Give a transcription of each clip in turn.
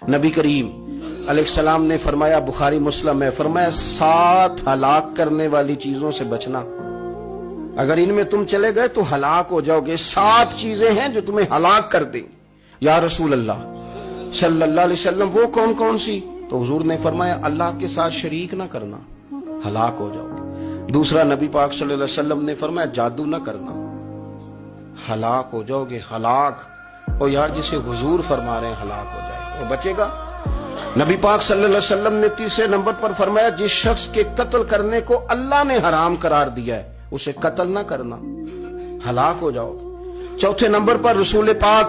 نبی کریم علیہ السلام نے فرمایا، بخاری مسلم ہے، فرمایا 7 ہلاک کرنے والی چیزوں سے بچنا، اگر ان میں تم چلے گئے تو ہلاک ہو جاؤ گے۔ 7 چیزیں ہیں جو تمہیں ہلاک کر دیں۔ یا رسول اللہ صلی اللہ علیہ وسلم وہ کون کون سی؟ تو حضور نے فرمایا اللہ کے ساتھ شریک نہ کرنا، ہلاک ہو جاؤ گے۔ دوسرا نبی پاک صلی اللہ علیہ وسلم نے فرمایا جادو نہ کرنا، ہلاک ہو جاؤ گے، ہلاک۔ اور یار جسے حضور فرما رہے ہیں ہلاک ہو جائے گا، وہ بچے گا؟ نبی پاک صلی اللہ علیہ وسلم نے تیسرے نمبر پر فرمایا جس شخص کے قتل کرنے کو اللہ نے حرام قرار دیا ہے اسے قتل نہ کرنا، ہلاک ہو جاؤ گے۔ چوتھے نمبر پر رسول پاک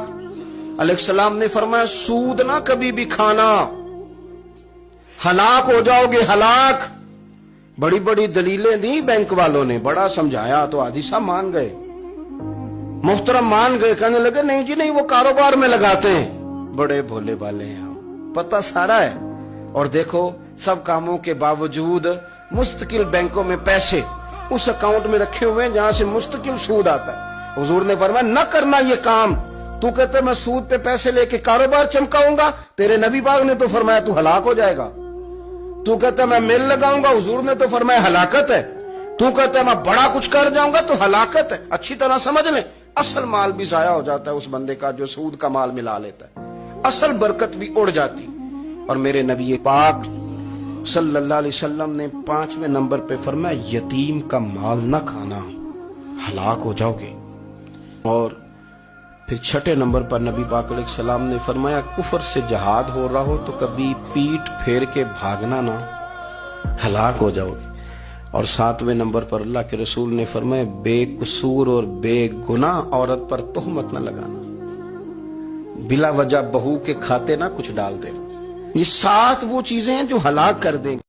علیہ السلام نے فرمایا سود نہ کبھی بھی کھانا، ہلاک ہو جاؤ گے، ہلاک۔ بڑی بڑی دلیلیں دی بینک والوں نے، بڑا سمجھایا تو حاجی صاحب مان گئے، محترم مان گئے، کہنے لگے نہیں جی نہیں، وہ کاروبار میں لگاتے ہیں۔ بڑے بھولے والے ہیں ہم، پتہ سارا ہے۔ اور دیکھو سب کاموں کے باوجود مستقل بینکوں میں پیسے اس اکاؤنٹ میں رکھے ہوئے ہیں جہاں سے مستقل سود آتا ہے۔ حضور نے فرمایا نہ کرنا یہ کام۔ تو کہتے میں سود پہ پیسے لے کے کاروبار چمکاؤں گا، تیرے نبی پاک نے تو فرمایا تو ہلاک ہو جائے گا۔ تو کہتا میں مل لگاؤں گا، حضور نے تو فرمایا ہلاکت ہے۔ تو کہتا میں بڑا کچھ کر جاؤں گا تو ہلاکت ہے۔ اچھی طرح سمجھ لیں، اصل مال بھی ضائع ہو جاتا ہے اس بندے کا جو سود کا مال ملا لیتا ہے، اصل برکت بھی اڑ جاتی۔ اور میرے نبی پاک صلی اللہ علیہ وسلم نے 5ویں نمبر پہ فرمایا یتیم کا مال نہ کھانا، ہلاک ہو جاؤ گے۔ اور پھر 6 نمبر پر نبی پاک علیہ السلام نے فرمایا کفر سے جہاد ہو رہا ہو تو کبھی پیٹ پھیر کے بھاگنا نہ، ہلاک ہو جاؤ گے۔ اور 7ویں نمبر پر اللہ کے رسول نے فرمایا بے قصور اور بے گناہ عورت پر تہمت نہ لگانا، بلا وجہ بہو کے کھاتے نہ کچھ ڈال دے۔ یہ 7 وہ چیزیں ہیں جو ہلاک کر دیں گے۔